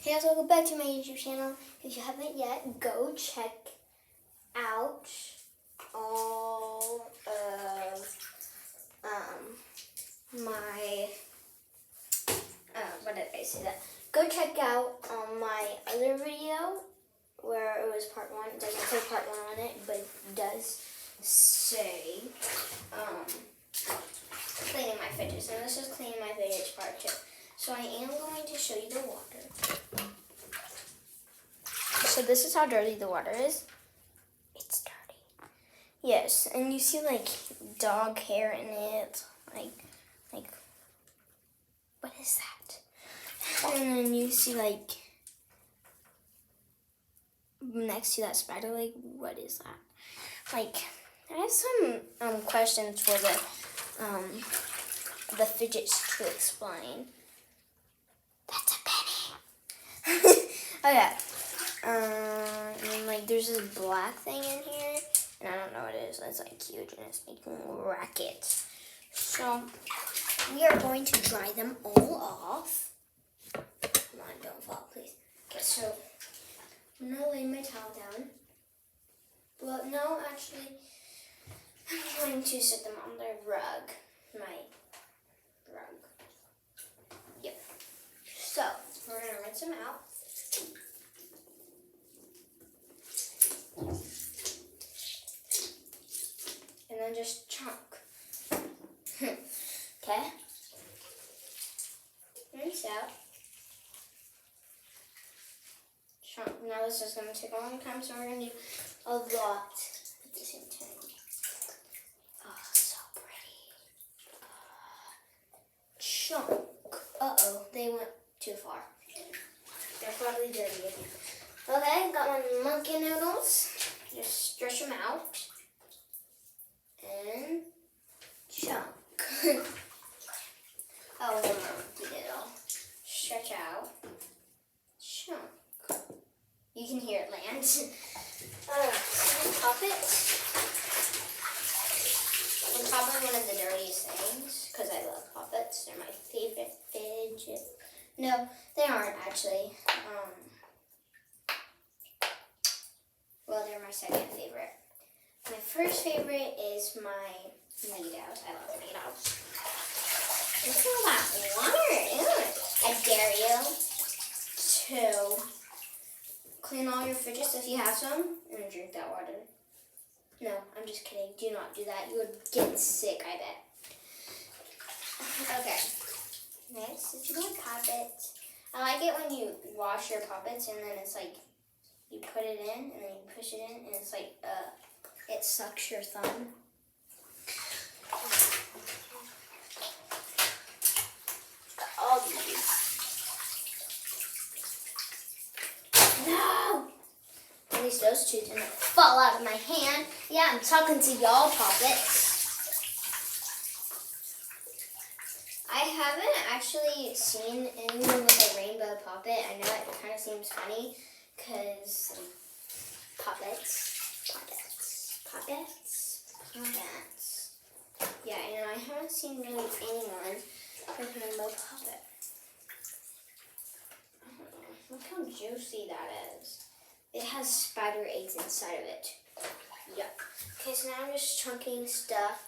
Hey guys, welcome back to my YouTube channel. If you haven't yet, go check out all of my what did I say that? Go check out my other video where it was part 1. It doesn't say part 1 on it, but it does say cleaning my fidgets. And this is cleaning my fidgets part 2. So I am going to show you the water. So this is how dirty the water is. It's dirty. Yes, and you see like dog hair in it. Like what is that? And then you see like next to that spider leg, what is that? Like I have some questions for the fidgets to explain. That's a penny. Okay. And like there's this black thing in here, and I don't know what it is. It's like huge, and it's making rackets. So we are going to dry them all off. Come on, don't fall, please. Okay, so I'm gonna lay my towel down. Well, no, actually, I'm going to sit them on the rug, my rug. Yep. So we're gonna rinse them out. And then just chunk. Okay? Rinse out. Chunk. Now this is going to take a long time, so we're going to do a lot at the same time. Oh, so pretty. Chunk. Uh-oh, they went too far. They're probably dirty again. Okay, got my monkey noodles. Just stretch them out. And chunk. Oh, one more monkey noodle. Stretch out. Chunk. You can hear it land. Pop it. It's probably one of the dirtiest things, because I love poppets. They're my favorite fidget. No, they aren't actually. Well, they're my second favorite. My first favorite is my Neatos. I love Neatos. Look at all that water. Ew. I dare you to clean all your fidgets if you have some and drink that water. No, I'm just kidding. Do not do that. You would get sick, I bet. Okay. Next is your poppets. I like it when you wash your poppets and then it's like you put it in and then you push it in and it's like it sucks your thumb. All these. No! At least those two didn't fall out of my hand. Yeah, I'm talking to y'all, poppets. I haven't actually seen anyone with a rainbow poppet. I know it kind of seems funny because poppets. Yeah, and I haven't seen really anyone with a rainbow poppet. Look how juicy that is. It has spider eggs inside of it. Yep. Okay, so now I'm just chunking stuff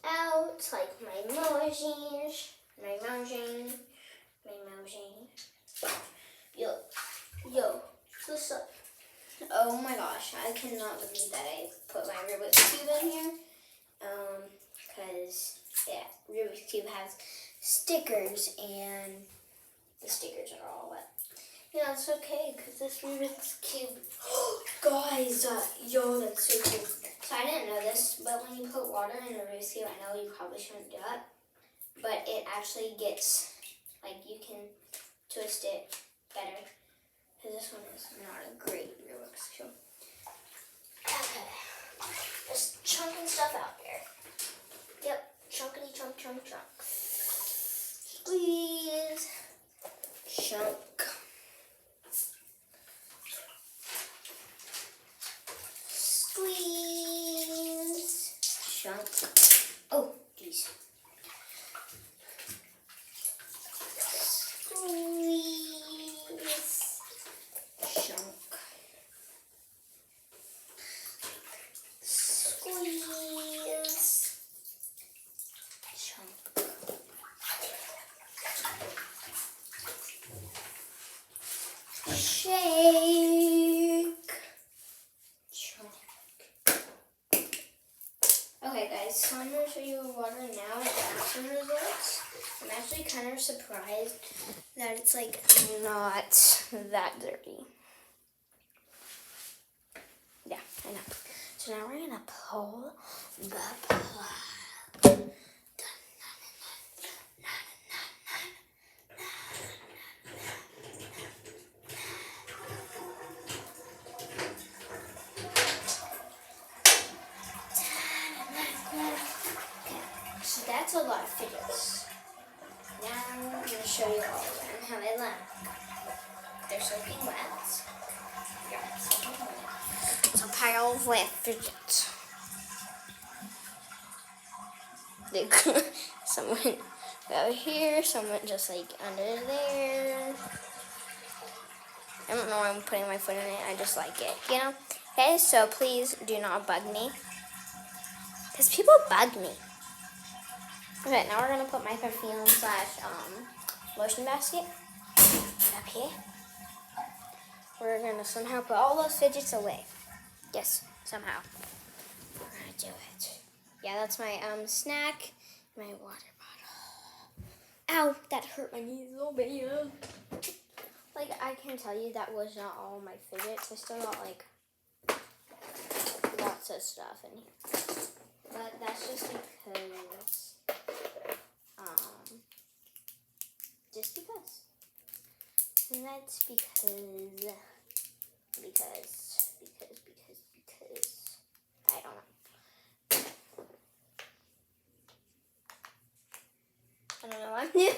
out, like my emojis. Yo, what's up? Oh my gosh, I cannot believe that I put my Rubik's Cube in here. Because, yeah, Rubik's Cube has stickers and the stickers are all wet. Yeah, it's okay, because this Rubik's Cube, guys, yo, that's so cool. So I didn't know this, but when you put water in the Rubik's Cube, I know you probably shouldn't do it, but it actually gets, like, you can twist it better, because this one is not a great Rubik's Cube. Okay, just chunking stuff out there. Yep, chunkity chunk, chunk, chunk. Squeeze, chunk. Squeeze, chunk. Oh, jeez. Squeeze, Shake. Okay guys, so I'm going to show you water now and action results. I'm actually kind of surprised that it's like not that dirty. Yeah, I know. So now we're going to pull the plug. So that's a lot of fidgets. Now I'm going to show you all of them, how they look. They're soaking wet. Yeah, soaking wet. It's a pile of wet fidgets. Someone over here, someone just like under there. I don't know why I'm putting my foot in it. I just like it, you know? Okay, so please do not bug me. Because people bug me. Okay, now we're going to put my perfume / lotion basket up here. We're going to somehow put all those fidgets away. Yes, somehow. We're going to do it. Yeah, that's my snack, my water bottle. Ow, that hurt my knees a little bit, you know? Like, I can tell you that was not all my fidgets. I still got, like, lots of stuff in here. But that's just because, And that's because, I don't know. I don't know what I'm doing.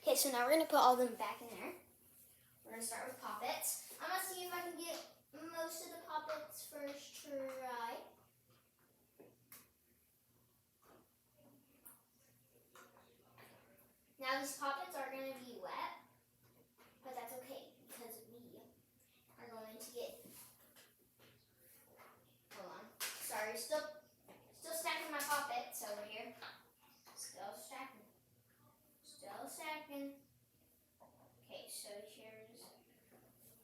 Okay, so now we're going to put all of them back in there. We're going to start with poppets. I'm going to see if I can get most of the poppets first try. Now these poppets are going to be wet, but that's okay because we are going to get, hold on, sorry, still stacking my poppets over here. Still stacking. Okay, so here's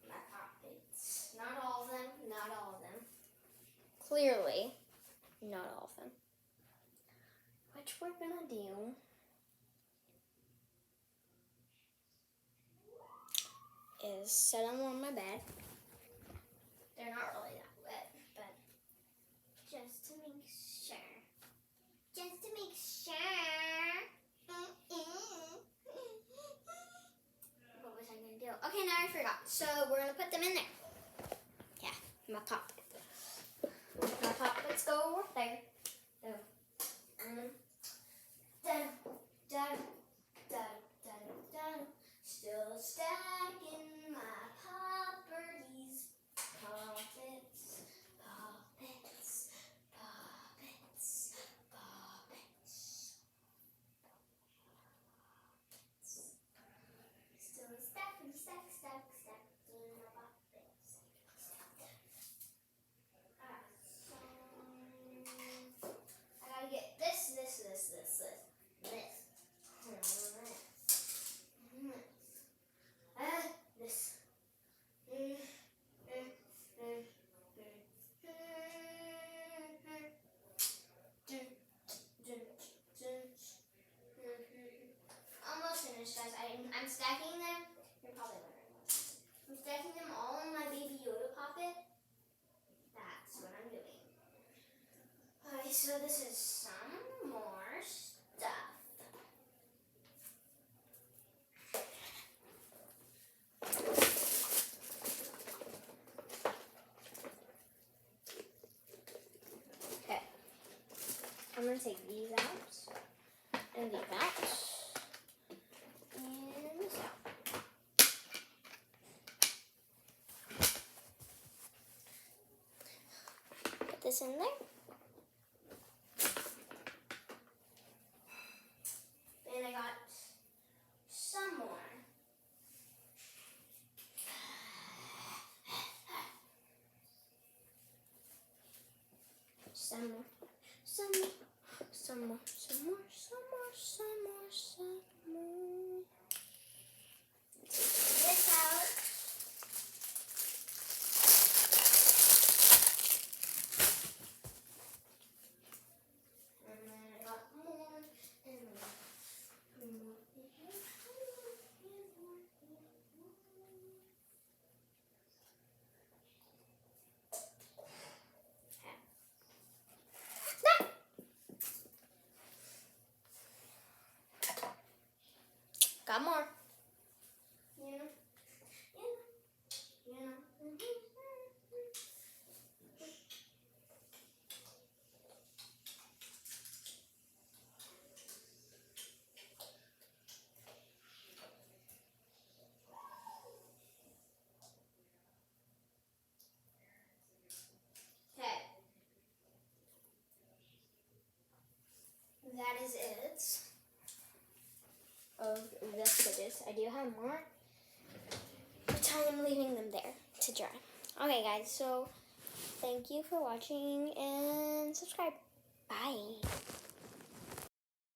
my poppets. Not all of them. Clearly, not all of them. What we're gonna do is set them on my bed. They're not really that wet, but just to make sure. What was I gonna do? Okay, now I forgot. So we're gonna put them in there. Yeah, my poppets. My poppets go over there. Still stacking my popperties. Poppets. Still stacking my poppets. So I gotta get this. Almost finished, guys. I'm stacking them. You're probably wondering what I'm stacking them all in my Baby Yoda poppet. That's what I'm doing. Okay, so this is some more stuff. Okay. I'm going to take these out. And these out. And this out. Put this in there. And I got some more. Some more. Take this out. got more. You know? You know? Okay. That is it of the fidgets. I do have more, but I'm leaving them there to dry. Okay, guys, so thank you for watching and subscribe. Bye.